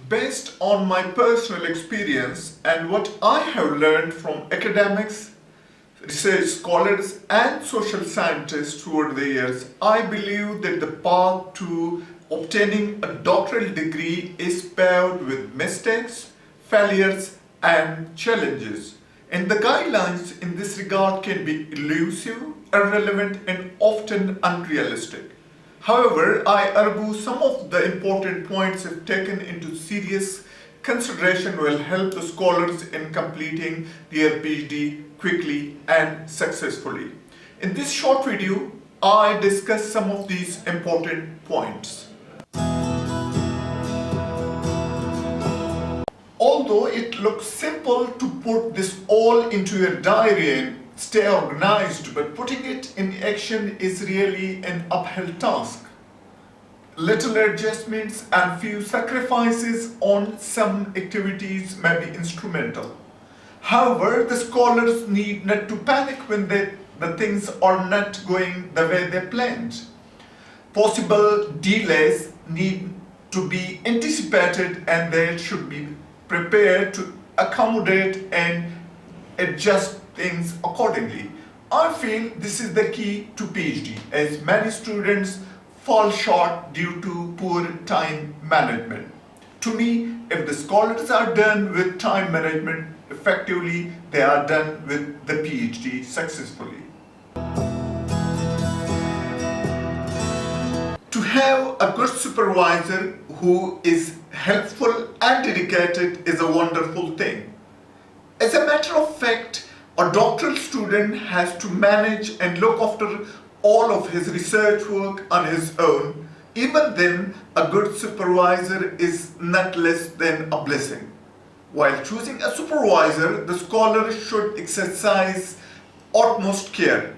Based on my personal experience and what I have learned from academics, research scholars and social scientists throughout the years, I believe that the path to obtaining a doctoral degree is paved with mistakes, failures and challenges. And the guidelines in this regard can be elusive, irrelevant and often unrealistic. However, I argue some of the important points, if taken into serious consideration, will help the scholars in completing their PhD quickly and successfully. In this short video, I discuss some of these important points. Although it looks simple to put this all into your diary and stay organized, but putting it in action is really an uphill task. Little adjustments and few sacrifices on some activities may be instrumental. However, the scholars need not to panic when the things are not going the way they planned. Possible delays need to be anticipated and they should be prepared to accommodate and adjust things accordingly. I feel this is the key to PhD, as many students fall short due to poor time management. To me, if the scholars are done with time management effectively, they are done with the PhD successfully. To have a good supervisor who is helpful and dedicated is a wonderful thing. As a matter of fact, a doctoral student has to manage and look after all of his research work on his own. Even then, a good supervisor is not less than a blessing. While choosing a supervisor, the scholar should exercise utmost care.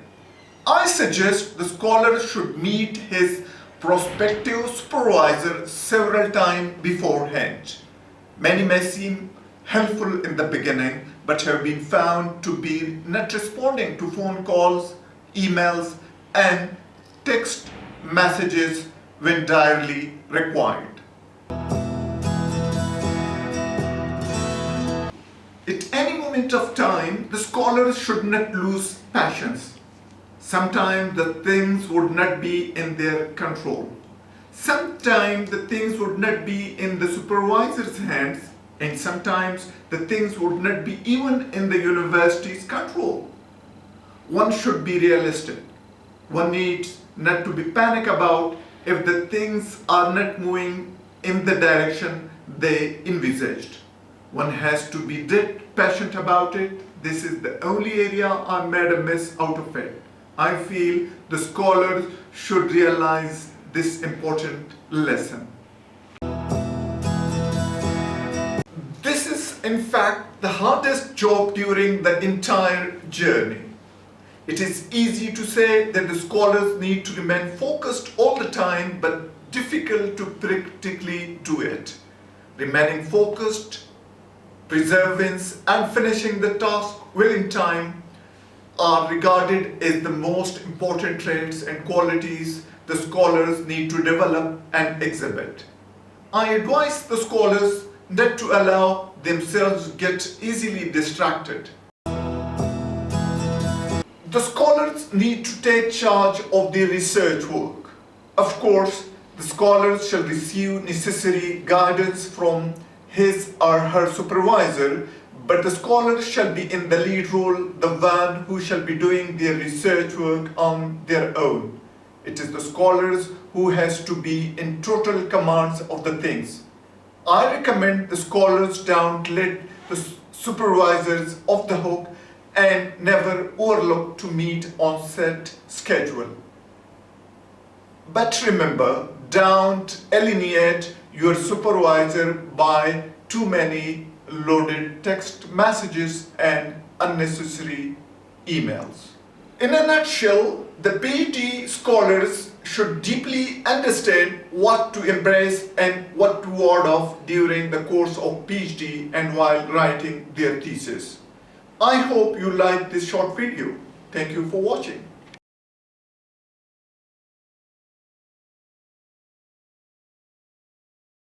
I suggest the scholar should meet his prospective supervisor several times beforehand. Many may seem helpful in the beginning, but have been found to be not responding to phone calls, emails, and text messages when direly required. At any moment of time, the scholars should not lose patience. Sometimes the things would not be in their control. Sometimes the things would not be in the supervisor's hands, and sometimes the things would not be even in the university's control. One should be realistic. One needs not to be panicked about if the things are not moving in the direction they envisaged. One has to be dead patient about it. This is the only area I made a mess out of it. I feel the scholars should realize this important lesson. This is in fact the hardest job during the entire journey. It is easy to say that the scholars need to remain focused all the time, but difficult to practically do it. Remaining focused, perseverance and finishing the task well in time are regarded as the most important traits and qualities the scholars need to develop and exhibit. I advise the scholars not to allow themselves to get easily distracted. The scholars need to take charge of their research work. Of course, the scholars shall receive necessary guidance from his or her supervisor, but the scholars shall be in the lead role, the one who shall be doing their research work on their own. It is the scholars who has to be in total command of the things. I recommend the scholars don't let the supervisors off the hook and never overlook to meet on set schedule. But remember, don't alienate your supervisor by too many loaded text messages and unnecessary emails. In a nutshell, the PhD scholars should deeply understand what to embrace and what to ward off during the course of PhD and while writing their thesis. I hope you liked this short video. Thank you for watching.